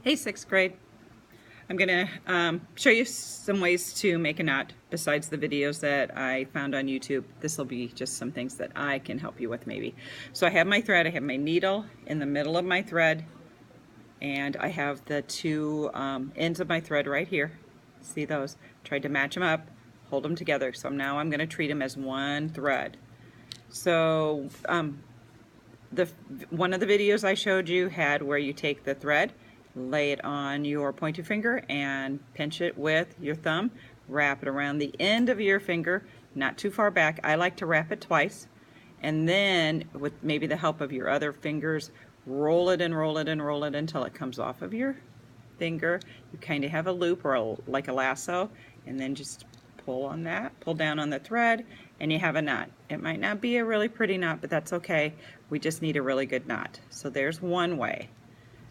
Hey, 6th grade. I'm going to show you some ways to make a knot besides the videos that I found on YouTube. This will be just some things that I can help you with maybe. So I have my thread, I have my needle in the middle of my thread, and I have the two ends of my thread right here. See those? Tried to match them up, hold them together. So now I'm going to treat them as one thread. So one of the videos I showed you had where you take the thread, lay it on your pointer finger and pinch it with your thumb, wrap it around the end of your finger, not too far back. I like to wrap it twice, and then with maybe the help of your other fingers, roll it and roll it and roll it until it comes off of your finger. You kind of have a loop or like a lasso, and then just pull on that, pull down on the thread, and you have a knot. It might not be a really pretty knot, but that's okay. We just need a really good knot. So there's one way.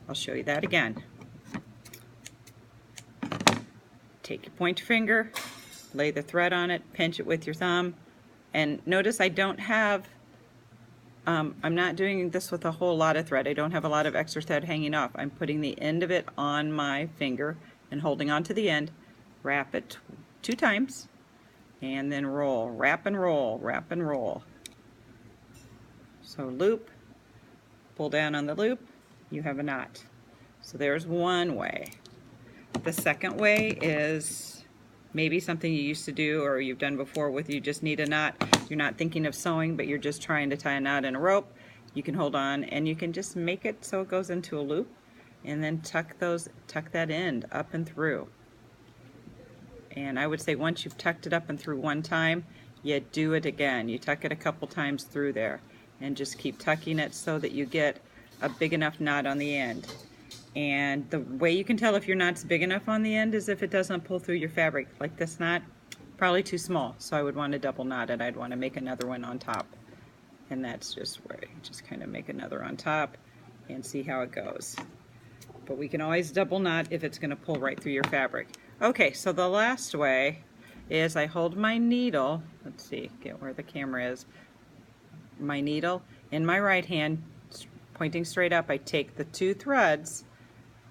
I'll show you that again. Take your pointer finger, lay the thread on it, pinch it with your thumb, and notice I don't have, I'm not doing this with a whole lot of thread. I don't have a lot of extra thread hanging off. I'm putting the end of it on my finger and holding on to the end. Wrap it 2 times and then roll. Wrap and roll, wrap and roll. So loop, pull down on the loop, you have a knot. So there's one way. The second way is maybe something you used to do or you've done before with you just need a knot. You're not thinking of sewing, but you're just trying to tie a knot in a rope. You can hold on and you can just make it so it goes into a loop and then tuck that end up and through. And I would say once you've tucked it up and through one time, you do it again. You tuck it a couple times through there and just keep tucking it so that you get a big enough knot on the end. And the way you can tell if your knot's big enough on the end is if it doesn't pull through your fabric. Like this knot, probably too small, so I would want to double knot it. I'd want to make another one on top. And that's just where you just kind of make another on top and see how it goes. But we can always double knot if it's going to pull right through your fabric. Okay, so the last way is I hold my needle, let's see, get where the camera is, my needle in my right hand, pointing straight up. I take the 2 threads,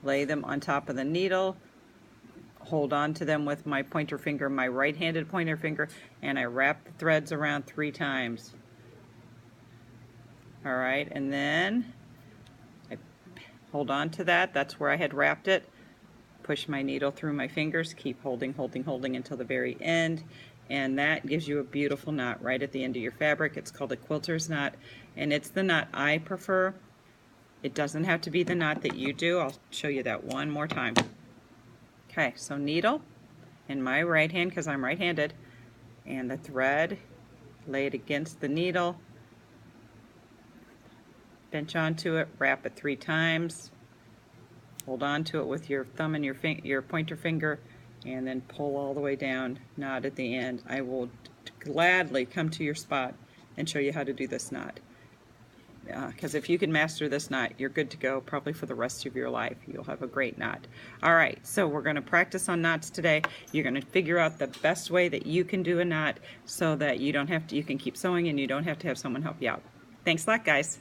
lay them on top of the needle, hold on to them with my pointer finger, my right-handed pointer finger, and I wrap the threads around 3 times. All right, and then I hold on to that. That's where I had wrapped it. Push my needle through my fingers, keep holding, holding, holding until the very end, and that gives you a beautiful knot right at the end of your fabric. It's called a quilter's knot, and it's the knot I prefer. It doesn't have to be the knot that you do. I'll show you that one more time. Okay, so needle in my right hand because I'm right-handed, and the thread, lay it against the needle, pinch onto it, wrap it 3 times, hold on to it with your thumb and your pointer finger, and then pull all the way down, knot at the end. I will gladly come to your spot and show you how to do this knot. Because if you can master this knot, you're good to go probably for the rest of your life. You'll have a great knot. All right, so we're going to practice on knots today. You're going to figure out the best way that you can do a knot so that you don't have to, you can keep sewing and you don't have to have someone help you out. Thanks a lot, guys.